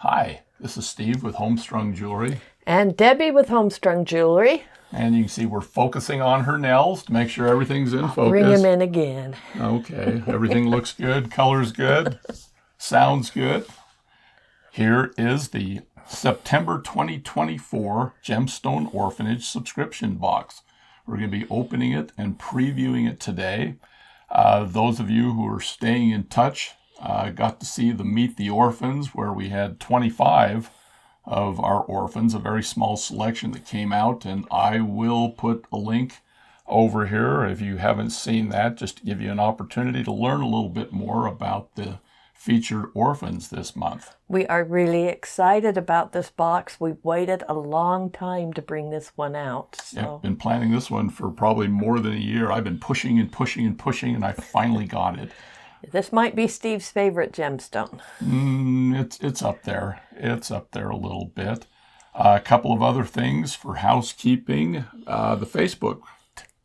Hi, this is Steve with HomeStrung Jewelry. And Debbie with HomeStrung Jewelry. And you can see we're focusing on her nails to make sure everything's in focus. Bring him in again. Okay, everything looks good, color's good, sounds good. Here is the September 2024 Gemstone Orphanage subscription box. We're going to be opening it and previewing it today. Those of you who are staying in touch got to see the Meet the Orphans, where we had 25 of our orphans, a very small selection that came out, and I will put a link over here if you haven't seen that, just to give you an opportunity to learn a little bit more about the featured orphans this month. We are really excited about this box. We've waited a long time to bring this one out. So. I've been planning this one for probably more than a year. I've been pushing and pushing and pushing, and I finally got it. This might be Steve's favorite gemstone. It's up there. It's up there a little bit. A couple of other things for housekeeping. The Facebook,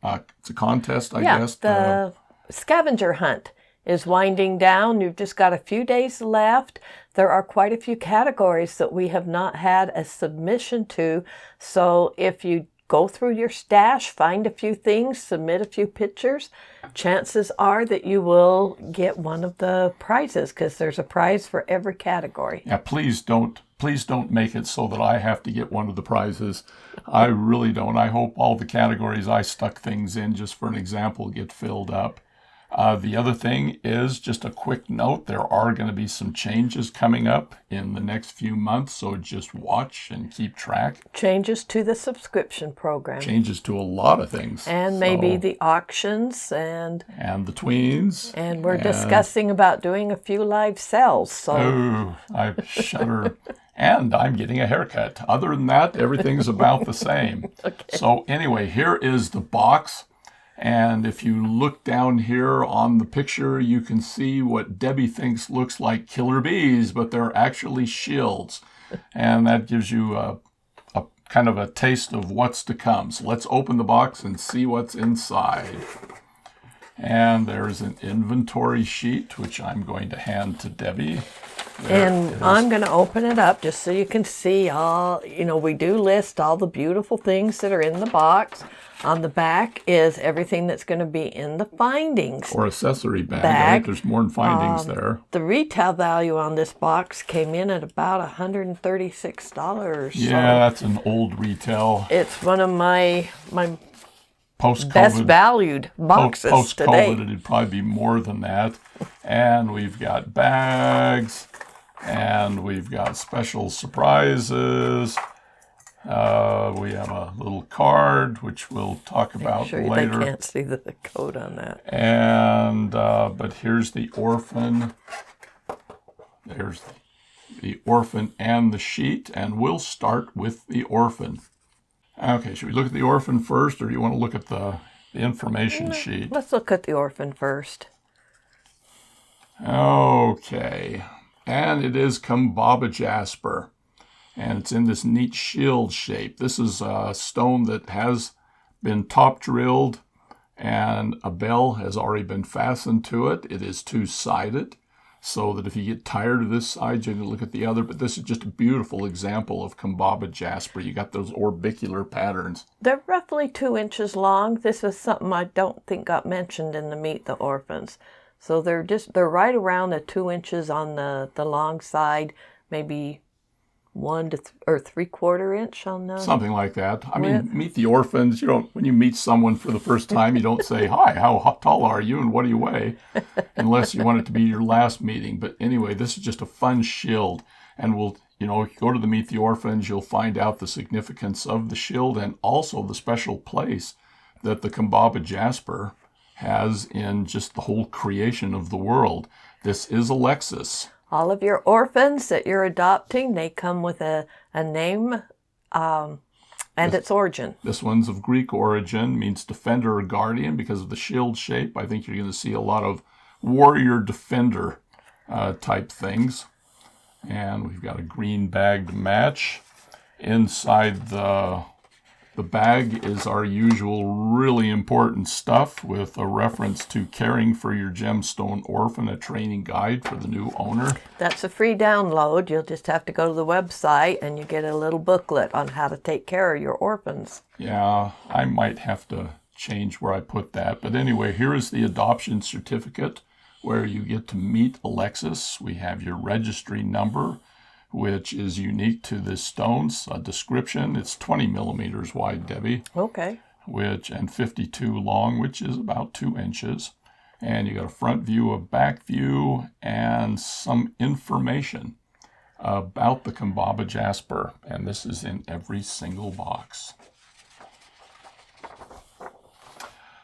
it's a contest, I guess. The scavenger hunt is winding down. You've just got a few days left. There are quite a few categories that we have not had a submission to. So if you go through your stash, find a few things, submit a few pictures, chances are that you will get one of the prizes, because there's a prize for every category. Yeah, please don't make it so that I have to get one of the prizes. I really don't. I hope all the categories I stuck things in, just for an example, get filled up. The other thing is just a quick note. There are going to be some changes coming up in the next few months, so just watch and keep track. Changes to the subscription program. Changes to a lot of things. And maybe the auctions and the tweens. And we're discussing about doing a few live sales. So. Oh, I shudder. And I'm getting a haircut. Other than that, everything's about the same. Okay. So anyway, here is the box. And if you look down here on the picture, you can see what Debbie thinks looks like killer bees, but they're actually shields. And that gives you a kind of a taste of what's to come. So let's open the box and see what's inside. And there's an inventory sheet, which I'm going to hand to Debbie. I'm going to open it up just so you can see all, we do list all the beautiful things that are in the box. On the back is everything that's going to be in the findings. Or accessory bag. I think there's more in findings there. The retail value on this box came in at about $136. Yeah, that's an old retail. It's one of my post-COVID, best valued boxes today. Post-COVID, it'd probably be more than that. And we've got bags, and we've got special surprises. We have a little card, which we'll talk about later. They can't see the code on that. And but here's the orphan. There's the orphan and the sheet, and we'll start with the orphan. Okay, should we look at the orphan first, or do you want to look at the information sheet? Let's look at the orphan first. Okay, and it is Kambaba jasper, and it's in this neat shield shape. This is a stone that has been top drilled, and a bell has already been fastened to it. It is two-sided, so that if you get tired of this side, you can look at the other. But this is just a beautiful example of Kambaba jasper. You got those orbicular patterns. They're roughly 2 inches long. This was something I don't think got mentioned in the Meet the Orphans. So they're right around the 2 inches on the long side, maybe 1 to 3/4 inch on the something like that. I mean, Meet the Orphans. When you meet someone for the first time, you don't say, "Hi, how tall are you and what do you weigh?" unless you want it to be your last meeting. But anyway, this is just a fun shield, and we'll, go to the Meet the Orphans, you'll find out the significance of the shield and also the special place that the Kambaba jasper has in just the whole creation of the world. This is Alexis. All of your orphans that you're adopting, they come with a name and its origin. This one's of Greek origin, means defender or guardian because of the shield shape. I think you're going to see a lot of warrior defender type things. And we've got a green bag to match. Inside the The bag is our usual really important stuff with a reference to Caring for Your Gemstone Orphan, a training guide for the new owner. That's a free download. You'll just have to go to the website and you get a little booklet on how to take care of your orphans. Yeah, I might have to change where I put that. But anyway, here is the adoption certificate where you get to meet Alexis. We have your registry number, which is unique to the stones. A description, it's 20 millimeters wide, Debbie. Okay. And 52 long, which is about 2 inches. And you got a front view, a back view, and some information about the Kambaba jasper. And this is in every single box.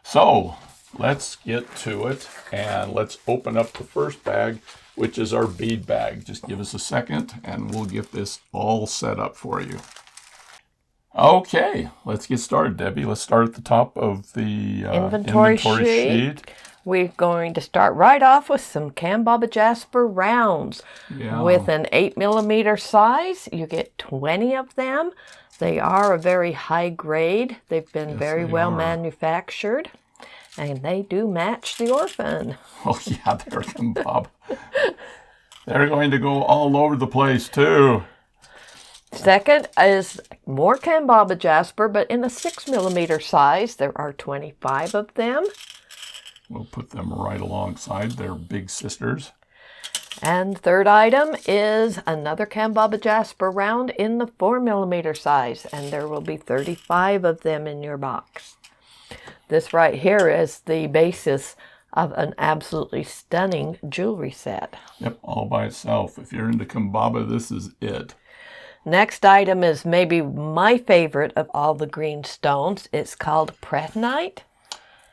So let's get to it, and let's open up the first bag, which is our bead bag. Just give us a second and we'll get this all set up for you. Okay, let's get started, Debbie. Let's start at the top of the inventory sheet. We're going to start right off with some Kambaba jasper rounds. Yeah. With an 8 millimeter size. You get 20 of them. They are a very high grade. They've been very well manufactured. And they do match the orphan. Oh, yeah, they're Kambaba. They're going to go all over the place, too. Second is more Kambaba jasper, but in a 6 millimeter size. There are 25 of them. We'll put them right alongside their big sisters. And third item is another Kambaba jasper round in the 4 millimeter size. And there will be 35 of them in your box. This right here is the basis of an absolutely stunning jewelry set. Yep, all by itself. If you're into Kambaba, this is it. Next item is maybe my favorite of all the green stones. It's called pretinite.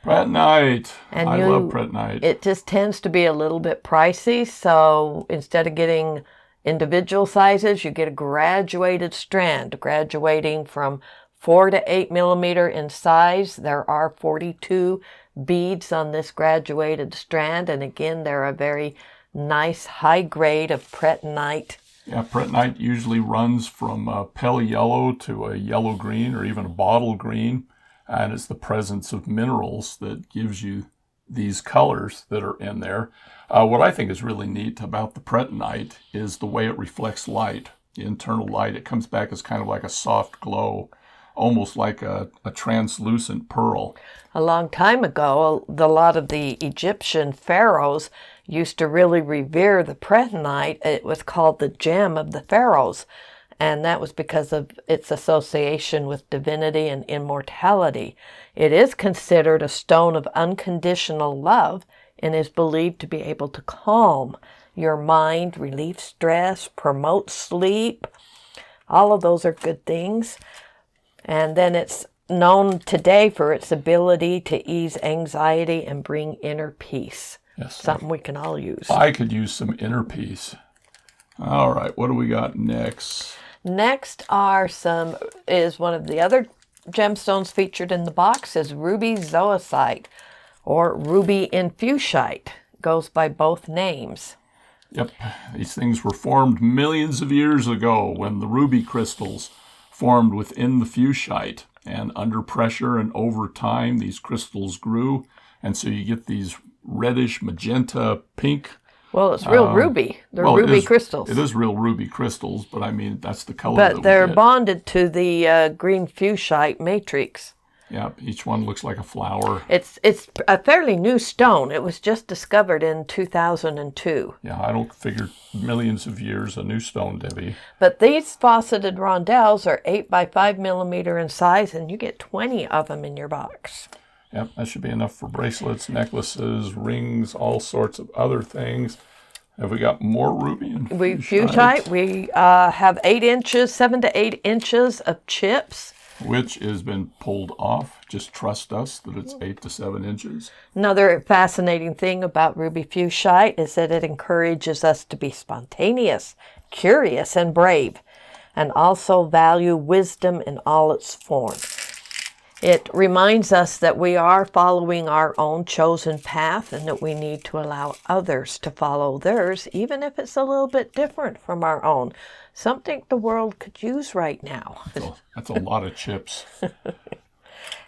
Pretinite. I love pretinite. It just tends to be a little bit pricey, so instead of getting individual sizes, you get a graduated strand, graduating from 4 to 8 millimeter in size. There are 42 beads on this graduated strand, and again, they're a very nice high grade of pretinite. Yeah, pretinite usually runs from a pale yellow to a yellow green or even a bottle green, and it's the presence of minerals that gives you these colors that are in there. What I think is really neat about the pretinite is the way it reflects light, the internal light. It comes back as kind of like a soft glow, almost like a translucent pearl. A long time ago, a lot of the Egyptian pharaohs used to really revere the pretinite. It was called the gem of the pharaohs, and that was because of its association with divinity and immortality. It is considered a stone of unconditional love and is believed to be able to calm your mind, relieve stress, promote sleep. All of those are good things. And then it's known today for its ability to ease anxiety and bring inner peace. Yes, something we can all use. I could use some inner peace. All right, what do we got next? Next is one of the other gemstones featured in the box is ruby zoisite, or ruby infusionite. Goes by both names. Yep, these things were formed millions of years ago when the ruby crystals formed within the fuchsite, and under pressure and over time these crystals grew, and so you get these reddish magenta pink. Well, it's real ruby. They're ruby crystals. It is real ruby crystals, but I mean that's the color. But they're bonded to the green fuchsite matrix. Yeah, each one looks like a flower. It's a fairly new stone. It was just discovered in 2002. Yeah, I don't figure millions of years, a new stone, Debbie. But these faceted rondelles are 8 by 5 millimeter in size, and you get 20 of them in your box. Yep, that should be enough for bracelets, necklaces, rings, all sorts of other things. Have we got more ruby and fuchsite? We have 7 to 8 inches of chips. Which has been pulled off. Just trust us that it's 8 to 7 inches. Another fascinating thing about ruby fuchsite is that it encourages us to be spontaneous, curious, and brave, and also value wisdom in all its forms. It reminds us that we are following our own chosen path and that we need to allow others to follow theirs, even if it's a little bit different from our own. Something the world could use right now. That's a lot of chips.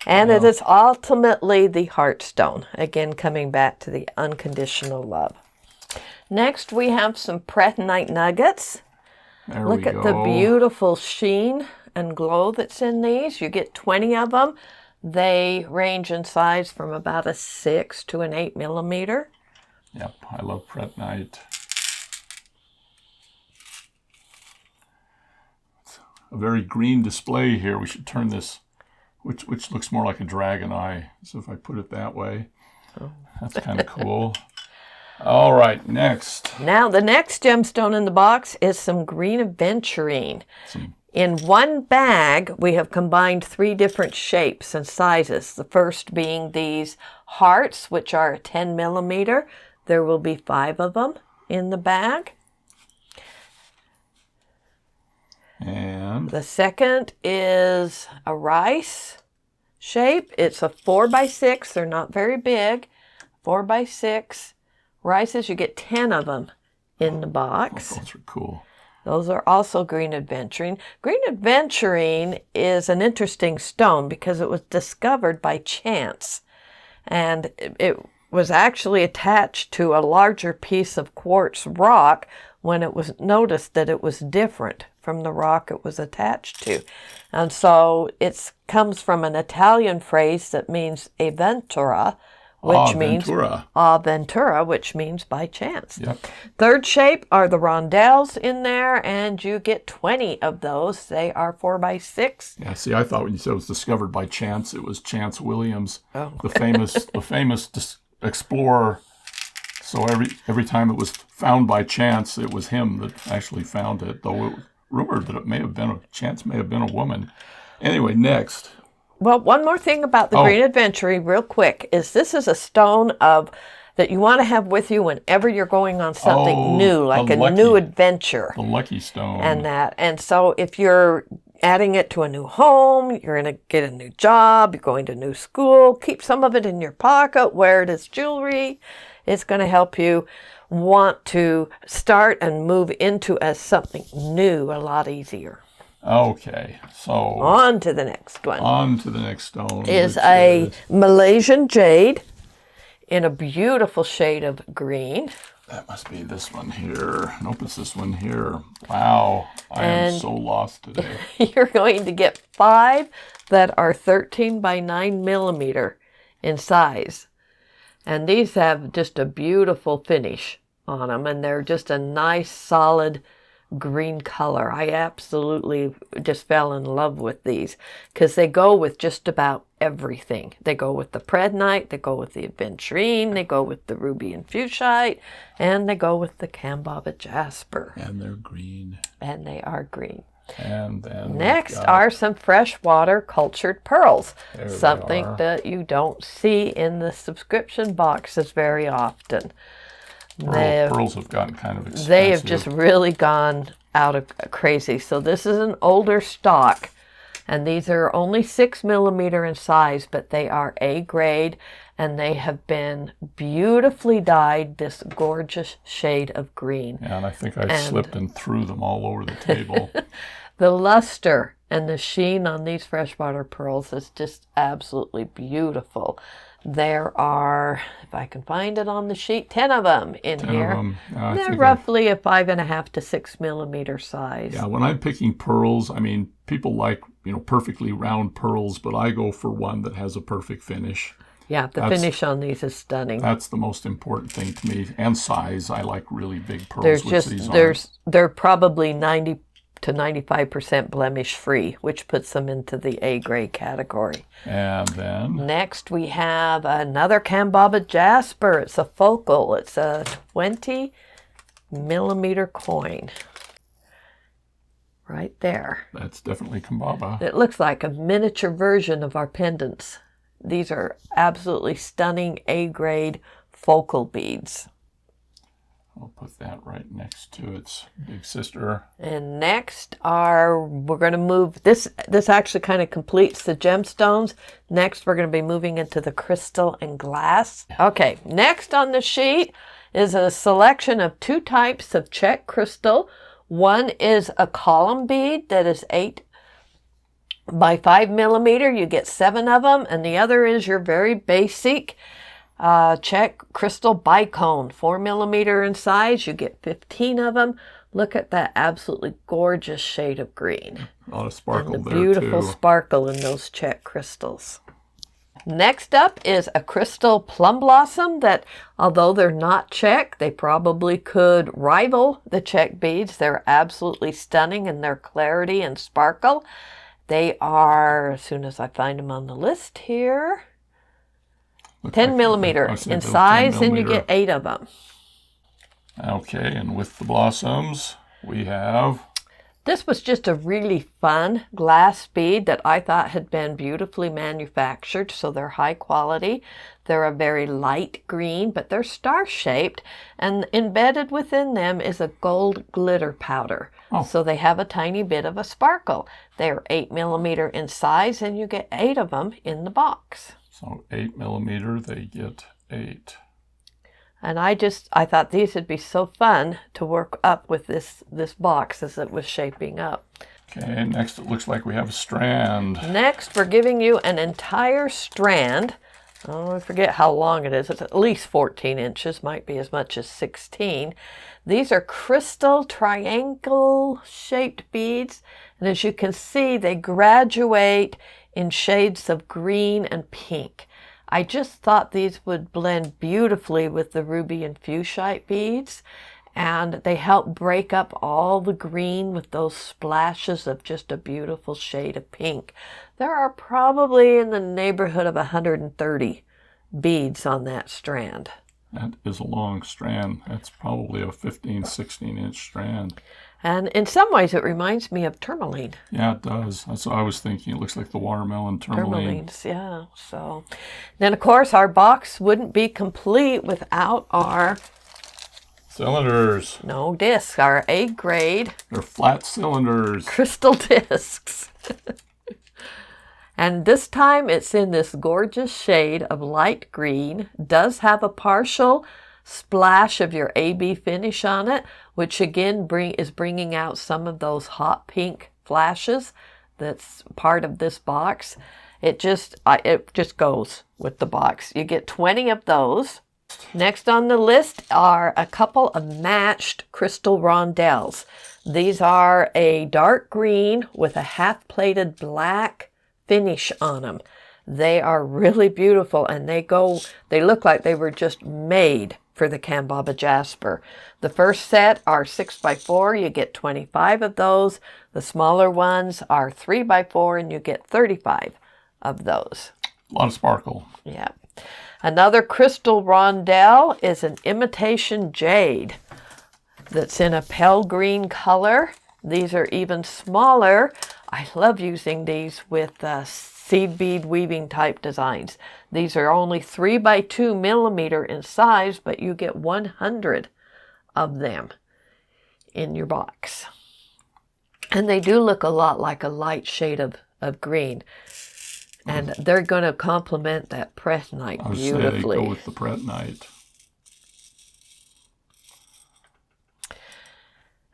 And it is ultimately the heartstone. Again, coming back to the unconditional love. Next, we have some pretinite nuggets. Look at the beautiful sheen and glow that's in these. You get 20 of them. They range in size from about a 6 to an 8 millimeter. Yep, I love pretinite. It's a very green display here. We should turn this, which looks more like a dragon eye. So if I put it that way, that's kind of cool. All right, next. Now, the next gemstone in the box is some green aventurine. In one bag, we have combined 3 different shapes and sizes. The first being these hearts, which are 10 millimeter. There will be 5 of them in the bag. And the second is a rice shape. It's a 4x6. They're not very big. 4x6 rices. You get 10 of them in the box. Those are cool. Those are also green aventurine. Green aventurine is an interesting stone because it was discovered by chance. And it was actually attached to a larger piece of quartz rock when it was noticed that it was different from the rock it was attached to. And so it comes from an Italian phrase that means avventura, which means avventura, which means by chance. Yep. Third shape are the rondelles in there, and you get 20 of those. They are 4x6. Yeah, see, I thought when you said it was discovered by chance, it was Chance Williams, the famous explorer. So every time it was found by chance, it was him that actually found it, though it was rumored that it may have been a woman. Anyway, next. Well, one more thing about the green aventurine, real quick, is this is a stone that you want to have with you whenever you're going on something new, like a new adventure. The lucky stone. And so if you're adding it to a new home, you're going to get a new job, you're going to a new school, keep some of it in your pocket, wear it as jewelry. It's going to help you want to start and move into as something new a lot easier. Okay, so on to the next one. On to the next stone. Is a Malaysian jade in a beautiful shade of green. That must be this one here. Nope, it's this one here. Wow, I am so lost today. You're going to get 5 that are 13 by 9 millimeter in size. And these have just a beautiful finish on them, and they're just a nice solid green color. I absolutely just fell in love with these because they go with just about everything. They go with the pretinite, they go with the aventurine, they go with the ruby and fuchsite, and they go with the Kambaba jasper. And they're green. And they are green. And then next are some freshwater cultured pearls. Something that you don't see in the subscription boxes very often. Pearls have gotten kind of expensive. They have just really gone out of crazy. So this is an older stock, and these are only 6 millimeter in size, but they are A grade, and they have been beautifully dyed this gorgeous shade of green. Yeah, and I think I slipped and threw them all over the table. The luster and the sheen on these freshwater pearls is just absolutely beautiful. There are, if I can find it on the sheet, 10 of them in here. They're roughly a 5.5 to 6 millimeter size. Yeah, when I'm picking pearls, I mean, people like, perfectly round pearls, but I go for one that has a perfect finish. Yeah, the finish on these is stunning. That's the most important thing to me. And size, I like really big pearls. They're probably 90 to 95% blemish free, which puts them into the A grade category. And then next we have another Kambaba jasper. It's a focal. It's a 20 millimeter coin. Right there. That's definitely Kambaba. It looks like a miniature version of our pendants. These are absolutely stunning A grade focal beads. We'll put that right next to its big sister. And next we're going to move, this actually kind of completes the gemstones. Next, we're going to be moving into the crystal and glass. Okay, next on the sheet is a selection of 2 types of check crystal. One is a column bead that is 8 by 5 millimeter. You get 7 of them. And the other is your very basic check crystal bicone, 4 millimeter in size. You get 15 of them. Look at that absolutely gorgeous shade of green. A lot of sparkle and the there beautiful too. Sparkle in those check crystals. Next up is a crystal plum blossom that, although they're not check, they probably could rival the check beads. They're absolutely stunning in their clarity and sparkle. They are, as soon as I find them on the list here, 10 millimeter in size, and you get 8 of them. Okay, and with the blossoms, we have... This was just a really fun glass bead that I thought had been beautifully manufactured, so they're high quality. They're a very light green, but they're star-shaped, and embedded within them is a gold glitter powder. Oh. So they have a tiny bit of a sparkle. They're 8 millimeter in size, and you get 8 of them in the box. So 8 millimeter, they get 8. And I thought these would be so fun to work up with this box as it was shaping up. Okay, next it looks like we have a strand. Next, we're giving you an entire strand. Oh, I forget how long it is. It's at least 14 inches, might be as much as 16. These are crystal triangle-shaped beads. And as you can see, they graduate in shades of green and pink. I just thought these would blend beautifully with the ruby and fuchsite beads, and they help break up all the green with those splashes of just a beautiful shade of pink. There are probably in the neighborhood of 130 beads on that strand. That is a long strand. That's probably a 15, 16 inch strand. And in some ways it reminds me of tourmaline. Yeah, it does. That's what I was thinking. It looks like the watermelon tourmaline. Tourmalines, yeah. So then of course our box wouldn't be complete without our cylinders. No discs, our A grade. They're flat cylinders. Crystal discs. And this time it's in this gorgeous shade of light green. Does have a partial splash of your AB finish on it, which again is bringing out some of those hot pink flashes that's part of this box. It just goes with the box. You get 20 of those. Next on the list are a couple of matched crystal rondelles. These are a dark green with a half-plated black finish on them. They are really beautiful, and they look like they were just made for the Kambaba Jasper. The first set are 6x4, you get 25 of those. The smaller ones are 3x4, and you get 35 of those. A lot of sparkle. Yeah. Another crystal rondelle is an imitation jade that's in a pale green color. These are even smaller. I love using these with seed bead weaving type designs. These are only 3x2 millimeter in size, but you get 100 of them in your box. And they do look a lot like a light shade of green. And they're going to complement that prehnite beautifully. They go with the prehnite.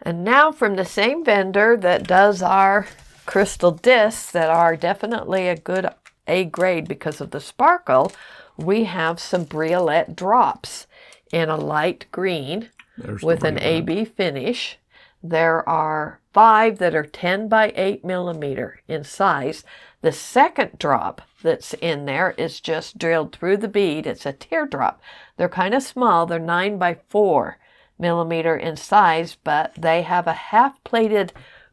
And now from the same vendor that does our crystal discs that are definitely a good A grade because of the sparkle, we have some briolette drops in a light green with an AB finish. There are 5 that are 10 by 8 millimeter in size. The second drop that's in there is just drilled through the bead. It's a teardrop. They're kind of small. They're 9 by 4 millimeter in size, but they have a half-plated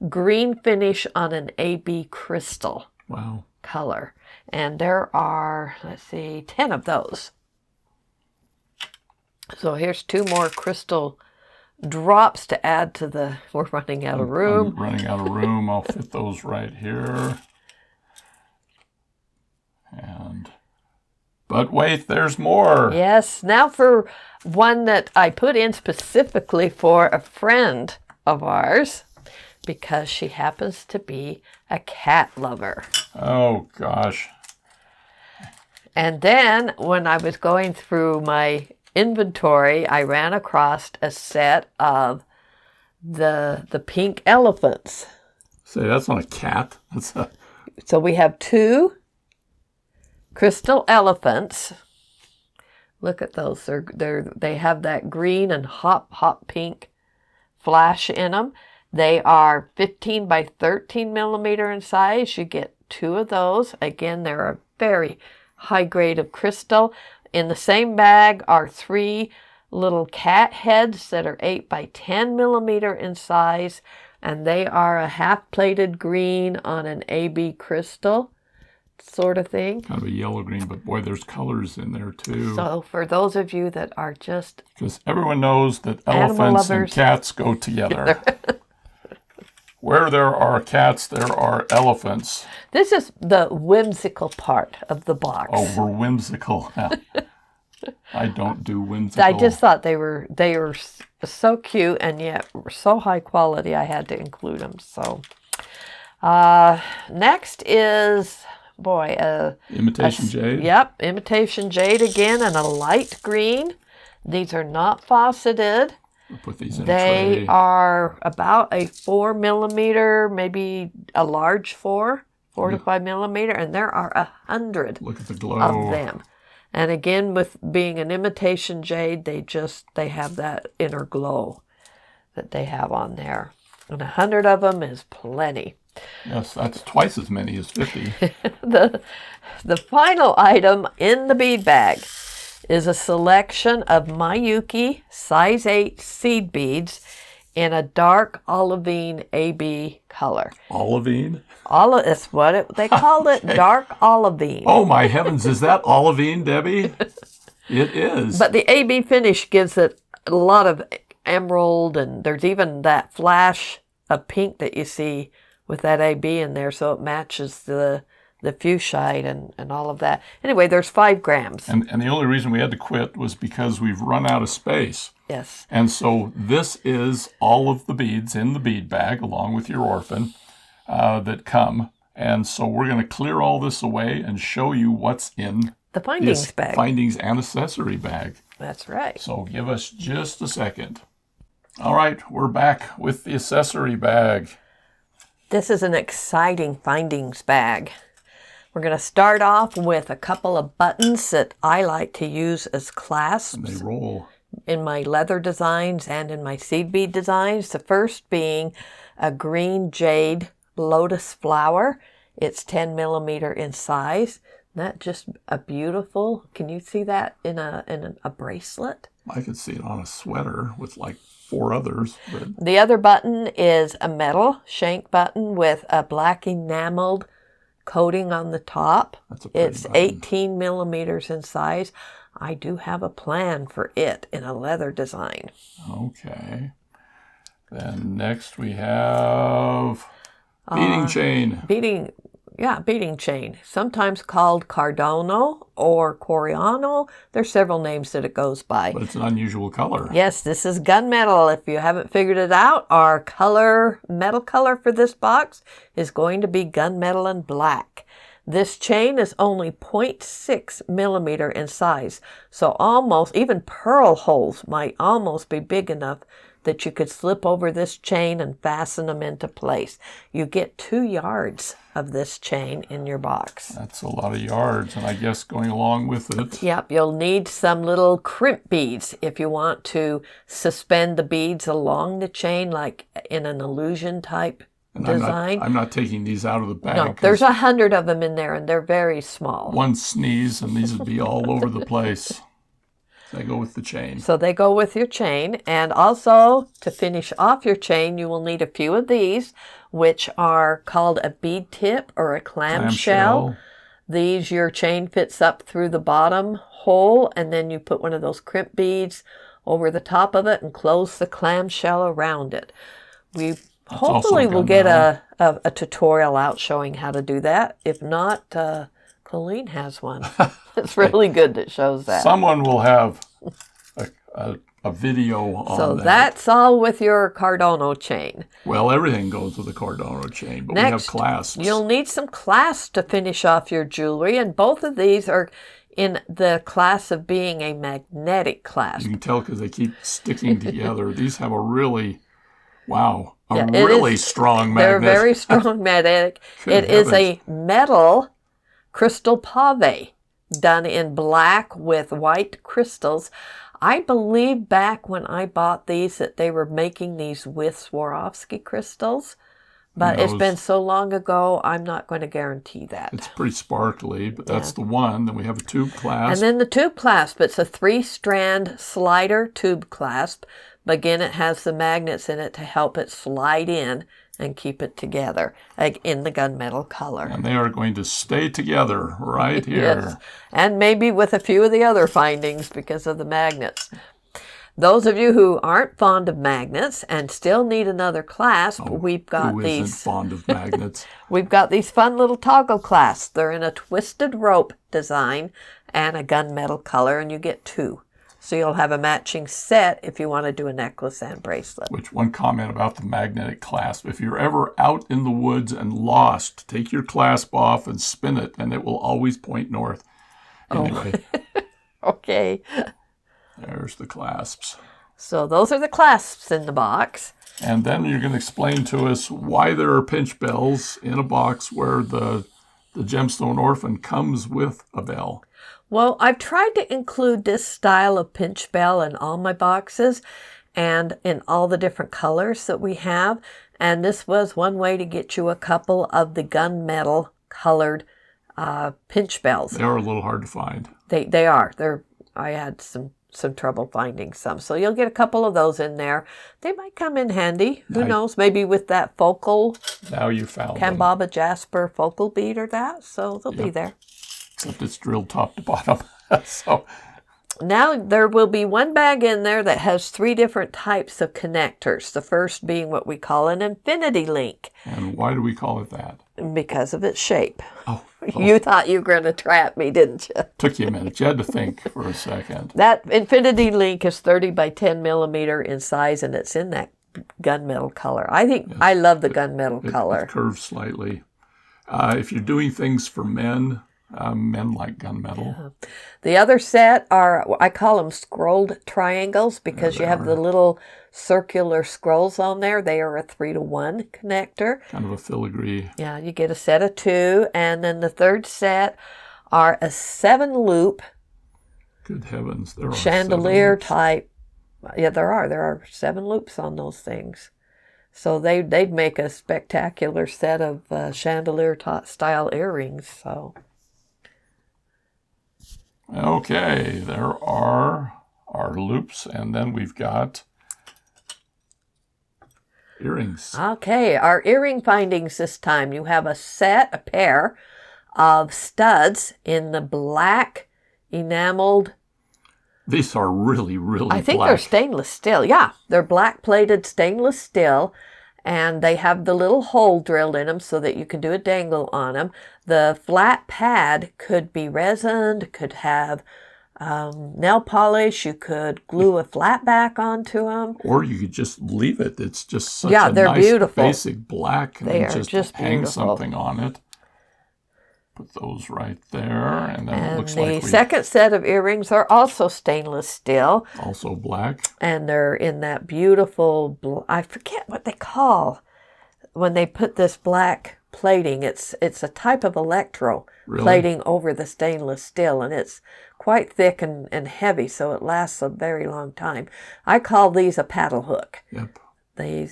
green finish on an AB crystal color. And there are, 10 of those. So here's 2 more crystal drops to add to the, we're running out of room. I'm running out of room. I'll fit those right here. And But wait, there's more. Yes, now for one that I put in specifically for a friend of ours because she happens to be a cat lover. Oh, gosh. And then when I was going through my inventory, I ran across a set of the pink elephants. Say, that's not a cat. That's a... So we have two crystal elephants. Look at those. They have that green and hot pink flash in them. They are 15 by 13 millimeter in size. You get two of those. Again, they're a very high grade of crystal. In the same bag are three little cat heads that are 8 by 10 millimeter in size, and they are a half-plated green on an AB crystal sort of thing. Kind of a yellow-green, but boy, there's colors in there too. So for those of you that are just... Because everyone knows that elephants and cats go together. Where there are cats, there are elephants. This is the whimsical part of the box. Oh, we're whimsical. I don't do whimsical. I just thought they were so cute and yet so high quality. I had to include them. So next is imitation jade. Yep, imitation jade again, and a light green. These are not faceted. We'll put these in a They tray. are about a 4 millimeter, maybe a large 4 to 5 millimeter, and there are 100 Look at the glow of them. And again, with being an imitation jade, they have that inner glow that they have on there. And 100 of them is plenty. Yes, that's twice as many as 50. The final item in the bead bag is a selection of Miyuki size 8 seed beads in a dark olivine AB color. Olivine? It's what they called it, dark olivine. Oh my heavens, is that olivine, Debbie? It is. But the AB finish gives it a lot of emerald, and there's even that flash of pink that you see with that AB in there, so it matches the fuchsite and all of that. Anyway, there's 5 grams. And the only reason we had to quit was because we've run out of space. Yes. And so this is all of the beads in the bead bag, along with your orphan, that come. And so we're going to clear all this away and show you what's in the findings this bag. Findings and accessory bag. That's right. So give us just a second. All right, we're back with the accessory bag. This is an exciting findings bag. We're going to start off with a couple of buttons that I like to use as clasps. And they roll. In my leather designs and in my seed bead designs. The first being a green jade lotus flower. It's 10 millimeter in size. Isn't that just a beautiful, can you see that in a bracelet? I could see it on a sweater with like 4 others. But... The other button is a metal shank button with a black enameled coating on the top. That's a pretty It's button. 18 millimeters in size. I do have a plan for it in a leather design. Okay. Then next we have beading chain. Beading chain. Sometimes called Cardano or Coriano. There's several names that it goes by. But it's an unusual color. Yes, this is gunmetal. If you haven't figured it out, our metal color for this box is going to be gunmetal and black. This chain is only 0.6 millimeter in size, so almost, even pearl holes might almost be big enough that you could slip over this chain and fasten them into place. You get 2 yards of this chain in your box. That's a lot of yards, and I guess going along with it. Yep, you'll need some little crimp beads if you want to suspend the beads along the chain, like in an illusion type design. I'm not taking these out of the bag. No, there's 100 of them in there, and they're very small. One sneeze, and these would be all over the place. They go with the chain. So they go with your chain. And also, to finish off your chain, you will need a few of these, which are called a bead tip or a clamshell. These, your chain fits up through the bottom hole, and then you put one of those crimp beads over the top of it and close the clamshell around it. Hopefully we'll get a tutorial out showing how to do that. If not, Colleen has one. It's really good that shows that. Someone will have a video on So that. that's all with your Cardano chain. Well, everything goes with the Cardano chain, but Next, we have clasps. You'll need some clasps to finish off your jewelry, and both of these are in the class of being a magnetic clasp. You can tell because they keep sticking together. These have a really, really strong magnet. They're very strong magnetic. It is a metal crystal pave done in black with white crystals. I believe back when I bought these that they were making these with Swarovski crystals, but it's been so long ago, I'm not going to guarantee that. It's pretty sparkly, but that's the one. Then we have a tube clasp. And then the tube clasp, it's a 3-strand slider tube clasp. Again, it has the magnets in it to help it slide in and keep it together in the gunmetal color. And they are going to stay together right here. Yes. And maybe with a few of the other findings because of the magnets. Those of you who aren't fond of magnets and still need another clasp, we've got who these. Isn't fond of magnets? We've got these fun little toggle clasps. They're in a twisted rope design and a gunmetal color, and you get 2. So you'll have a matching set if you want to do a necklace and bracelet. Which, one comment about the magnetic clasp. If you're ever out in the woods and lost, take your clasp off and spin it, and it will always point north. Anyway. Okay. There's the clasps. So those are the clasps in the box. And then you're going to explain to us why there are pinch bells in a box where the Gemstone Orphan comes with a bell. Well, I've tried to include this style of pinch bell in all my boxes and in all the different colors that we have. And this was one way to get you a couple of the gunmetal colored pinch bells. They are a little hard to find. They are. I had some trouble finding some. So you'll get a couple of those in there. They might come in handy. Who knows? Maybe with that focal. Now you found Cambaba Jasper focal bead or that. So they'll be there. Except it's drilled top to bottom. So now there will be one bag in there that has 3 different types of connectors. The first being what we call an infinity link. And why do we call it that? Because of its shape. Oh. You thought you were going to trap me, didn't you? Took you a minute. You had to think for a second. That infinity link is 30 by 10 millimeter in size, and it's in that gunmetal color. I love the gunmetal color. It curves slightly. If you're doing things for men, men like gunmetal. Yeah. The other set are, I call them scrolled triangles because you have the little circular scrolls on there. They are a 3-to-1 connector. Kind of a filigree. Yeah, you get a set of 2. And then the third set are a 7-loop. Good heavens, there are chandelier type. Yeah, there are 7 loops on those things. So they'd make a spectacular set of chandelier style earrings. So. Okay, there are our loops, and then we've got earrings. Okay, our earring findings this time. You have a pair of studs in the black enameled. These are really, really black. I think they're stainless steel. Yeah, they're black plated stainless steel. And they have the little hole drilled in them so that you can do a dangle on them. The flat pad could be resined, could have nail polish. You could glue a flat back onto them. Or you could just leave it. It's just such a they're nice beautiful. Basic black. And they then are just hang beautiful. something on it. Put those right there. And then it looks like the second set of earrings are also stainless steel. Also black. And they're in that beautiful, I forget what they call when they put this black plating. It's a type of electro plating over the stainless steel, and it's quite thick and heavy, so it lasts a very long time. I call these a paddle hook. Yep.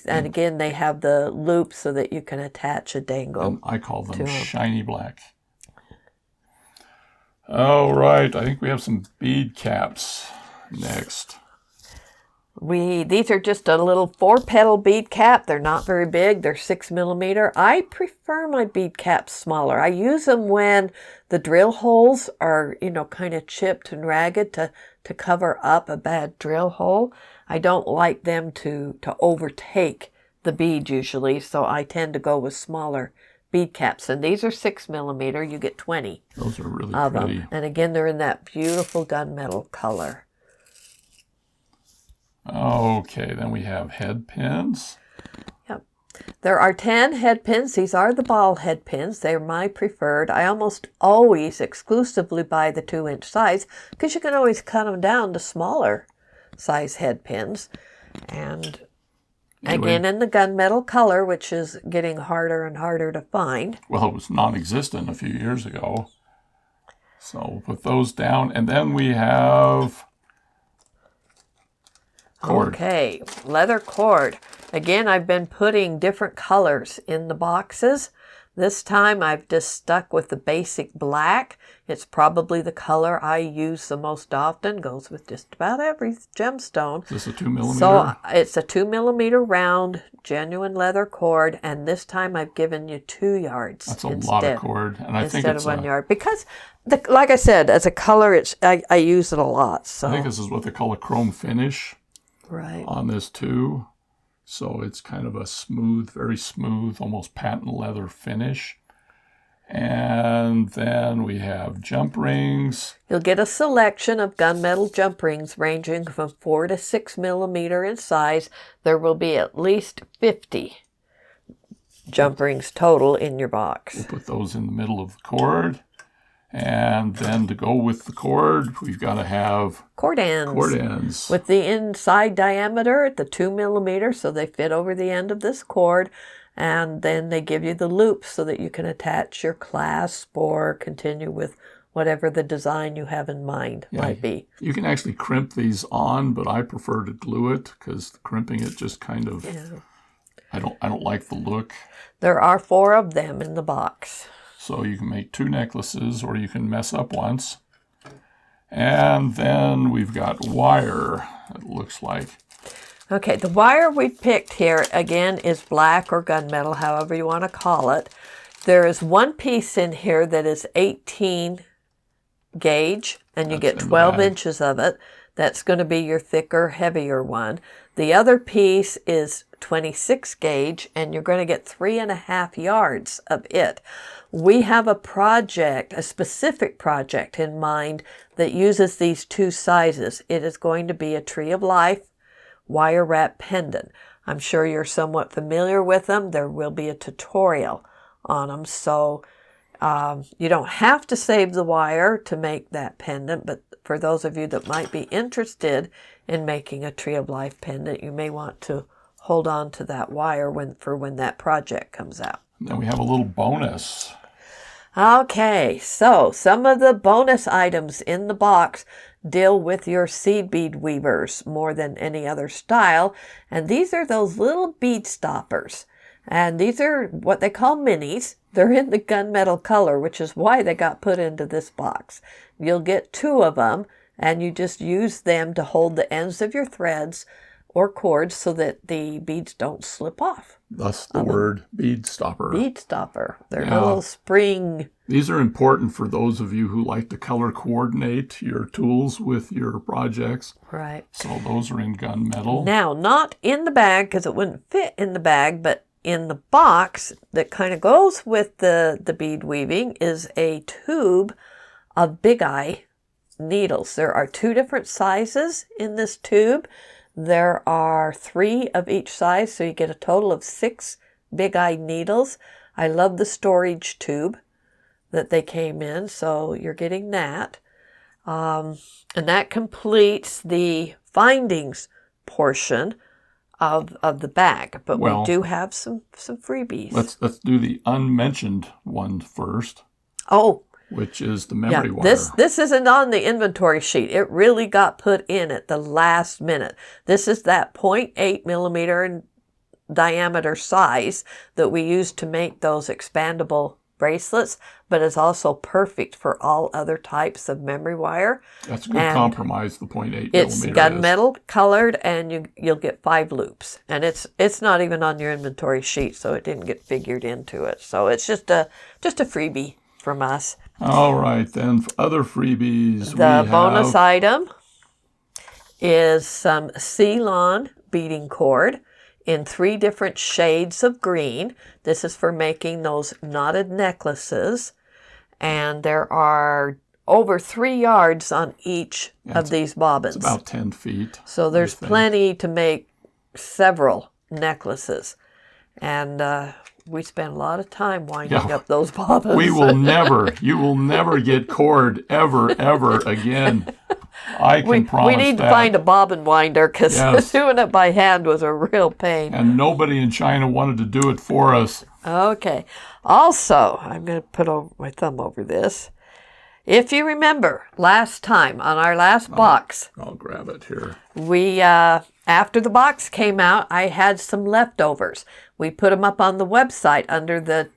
And again, they have the loop so that you can attach a dangle. And I call them shiny black. All right, I think we have some bead caps next. These are just a little 4-petal bead cap. They're not very big. They're 6 millimeter. I prefer my bead caps smaller. I use them when the drill holes are, kind of chipped and ragged to cover up a bad drill hole. I don't like them to overtake the bead usually, so I tend to go with smaller bead caps, and these are 6mm. You get 20 Those are really of pretty. them. And again, they're in that beautiful gunmetal color. Okay, then we have head pins. Yep. There are 10 head pins. These are the ball head pins. They're my preferred. I almost always exclusively buy the 2-inch size because you can always cut them down to smaller size head pins. And Anyway, again, in the gunmetal color, which is getting harder and harder to find. well, it was non-existent a few years ago. So we'll put those down. And then we have cord. Okay, leather cord. Again, I've been putting different colors in the boxes. This time I've just stuck with the basic black. It's probably the color I use the most often. Goes with just about every gemstone. Is this a 2mm? So it's a 2mm round, genuine leather cord, and this time I've given you 2 yards. That's a lot of cord, and I think instead it's of 1 yard, because like I said, as a color, I use it a lot. So I think this is what they call a chrome finish right on this too. So it's kind of a smooth, very smooth, almost patent leather finish. And then we have jump rings. You'll get a selection of gunmetal jump rings ranging from 4 to 6mm in size. There will be at least 50 jump rings total in your box. We'll put those in the middle of the cord. And then to go with the cord, we've got to have Cord ends. Cord ends. With the inside diameter at the 2mm, so they fit over the end of this cord. And then they give you the loops so that you can attach your clasp or continue with whatever the design you have in mind might be. You can actually crimp these on, but I prefer to glue it because crimping it just kind of, I don't like the look. There are 4 of them in the box. So you can make 2 necklaces, or you can mess up once. And then we've got wire, it looks like. Okay, the wire we picked here, again, is black or gunmetal, however you want to call it. There is one piece in here that is 18 gauge, and you get 12 inches of it. That's going to be your thicker, heavier one. The other piece is 26 gauge, and you're going to get 3.5 yards of it. We have a project, a specific project in mind that uses these 2 sizes. It is going to be a Tree of Life wire wrap pendant. I'm sure you're somewhat familiar with them. There will be a tutorial on them. So you don't have to save the wire to make that pendant, but for those of you that might be interested in making a Tree of Life pendant, you may want to hold on to that wire for when that project comes out. Then we have a little bonus. Okay, so some of the bonus items in the box deal with your seed bead weavers more than any other style. And these are those little bead stoppers. And these are what they call minis. They're in the gunmetal color, which is why they got put into this box. You'll get 2 of them, and you just use them to hold the ends of your threads or cords so that the beads don't slip off. Thus the word bead stopper. Bead stopper. They're little spring. These are important for those of you who like to color coordinate your tools with your projects. Right. So those are in gunmetal. Now, not in the bag because it wouldn't fit in the bag, but in the box that kind of goes with the bead weaving is a tube of Big Eye needles. There are 2 different sizes in this tube. There are 3 of each size, so you get a total of 6 Big Eye needles. I love the storage tube that they came in, so you're getting that. And that completes the findings portion of the bag. But we do have some freebies. Let's do the unmentioned one first. Oh, which is the memory wire. This isn't on the inventory sheet. It really got put in at the last minute. This is that 0.8mm in diameter size that we use to make those expandable bracelets, but it's also perfect for all other types of memory wire. That's a good compromise, the 0.8mm. It's gunmetal colored, and you'll get 5 loops. And it's not even on your inventory sheet, so it didn't get figured into it. So it's just a freebie from us. All right, then for other freebies, the bonus item is some Ceylon beading cord in 3 different shades of green. This is for making those knotted necklaces. And there are over 3 yards on each of these bobbins. It's about 10 feet. So there's plenty to make several necklaces. And we spend a lot of time winding up those bobbins. You will never get cord ever again. I can promise we need to find a bobbin winder, because doing it by hand was a real pain. And nobody in China wanted to do it for us. Okay. Also, I'm going to put my thumb over this. If you remember, last time on our last box, I'll grab it here. We, after the box came out, I had some leftovers. We put them up on the website under the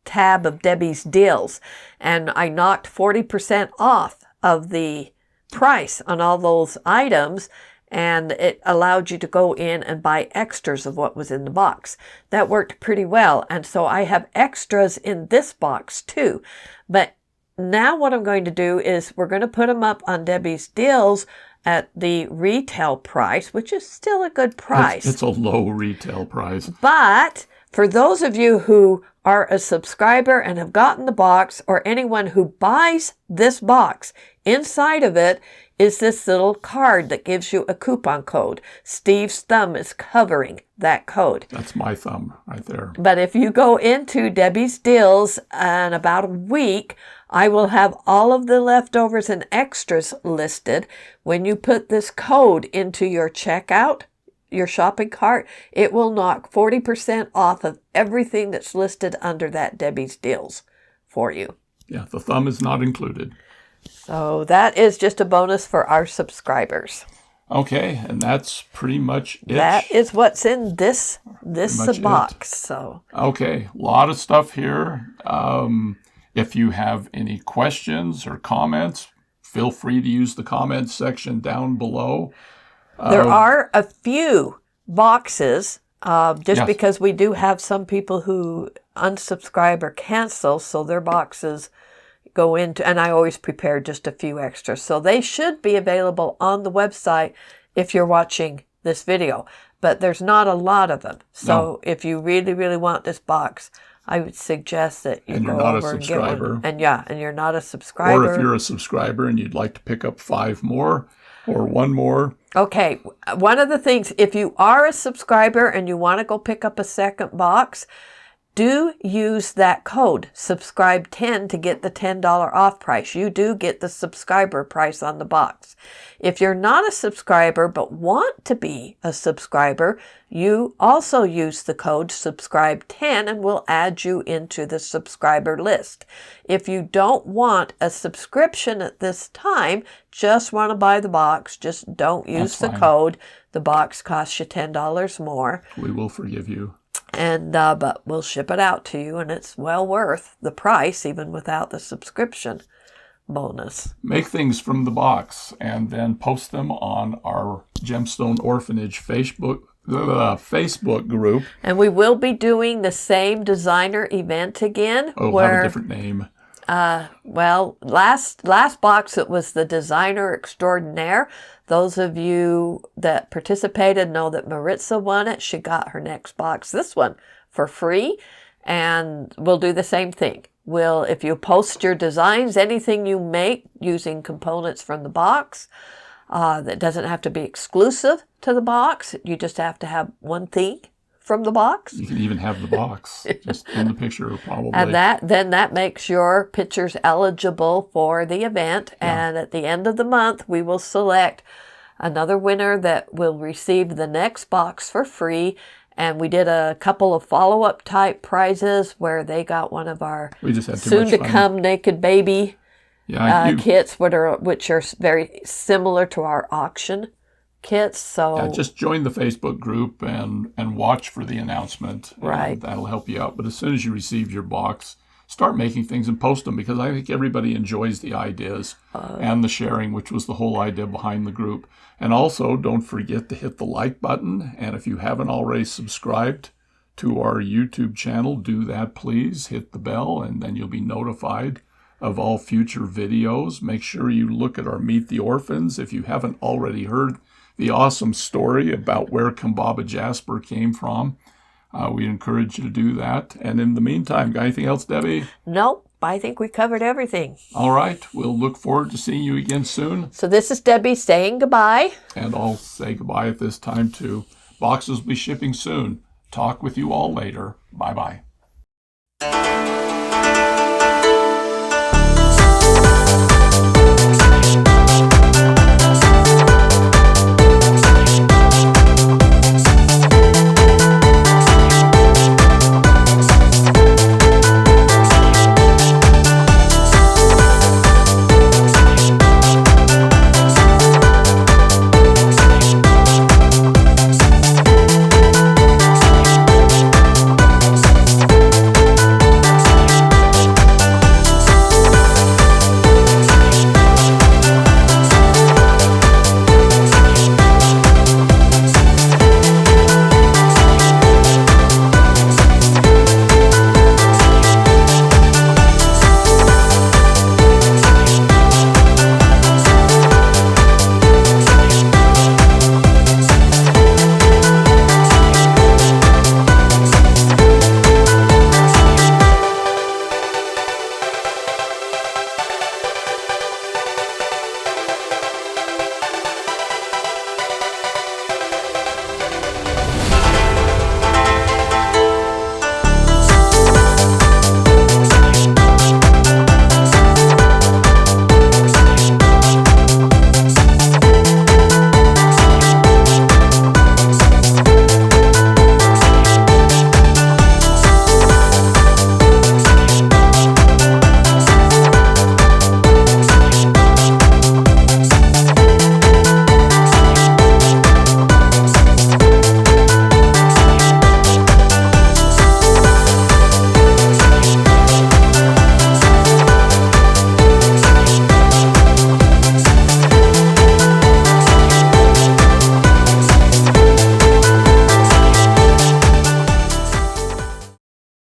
tab of Debbie's Deals, and I knocked 40% off of the price on all those items, and it allowed you to go in and buy extras of what was in the box. That worked pretty well, and so I have extras in this box too. But now what I'm going to do is we're going to put them up on Debbie's Deals at the retail price, which is still a good price. It's a low retail price. But for those of you who are a subscriber and have gotten the box, or anyone who buys this box, inside of it is this little card that gives you a coupon code. Steve's thumb is covering that code. That's my thumb right there. But if you go into Debbie's Deals in about a week, I will have all of the leftovers and extras listed. When you put this code into your checkout, your shopping cart, it will knock 40% off of everything that's listed under that Debbie's Deals for you. Yeah, the thumb is not included. So that is just a bonus for our subscribers. Okay, and that's pretty much it. That is what's in this box. So okay, a lot of stuff here. If you have any questions or comments, feel free to use the comments section down below. There are a few boxes, because we do have some people who unsubscribe or cancel, so their boxes go into, and I always prepare just a few extras. So they should be available on the website if you're watching this video, but there's not a lot of them. So if you really, really want this box, I would suggest that you go over and get one. And you're not a subscriber. Or if you're a subscriber and you'd like to pick up 5 more or 1 more. Okay, one of the things, if you are a subscriber and you want to go pick up a second box, do use that code, subscribe10, to get the $10 off price. You do get the subscriber price on the box. If you're not a subscriber but want to be a subscriber, you also use the code subscribe10 and we'll add you into the subscriber list. If you don't want a subscription at this time, just want to buy the box, just don't use the code. The box costs you $10 more. We will forgive you. And but we'll ship it out to you, and it's well worth the price, even without the subscription bonus. Make things from the box and then post them on our Gemstone Orphanage Facebook group. And we will be doing the same designer event again. Oh, have a different name. Well, last box it was the designer extraordinaire. Those of you that participated know that Maritza won it. She got her next box, this one, for free. And we'll do the same thing. If you post your designs, anything you make using components from the box, that doesn't have to be exclusive to the box. You just have to have one thing from the box. You can even have the box just in the picture, probably. And that makes your pictures eligible for the event. Yeah. And at the end of the month, we will select another winner that will receive the next box for free. And we did a couple of follow-up type prizes where they got one of our soon-to-come naked baby kits, which are very similar to our auction kits. So just join the Facebook group and watch for the announcement. Right. That'll help you out. But as soon as you receive your box, start making things and post them, because I think everybody enjoys the ideas and the sharing, which was the whole idea behind the group. And also, don't forget to hit the like button. And if you haven't already subscribed to our YouTube channel, do that, please. Hit the bell, and then you'll be notified of all future videos. Make sure you look at our Meet the Orphans. If you haven't already heard the awesome story about where Kambaba Jasper came from. We encourage you to do that. And in the meantime, got anything else, Debbie? Nope, I think we covered everything. All right. We'll look forward to seeing you again soon. So this is Debbie saying goodbye. And I'll say goodbye at this time too. Boxes will be shipping soon. Talk with you all later. Bye-bye.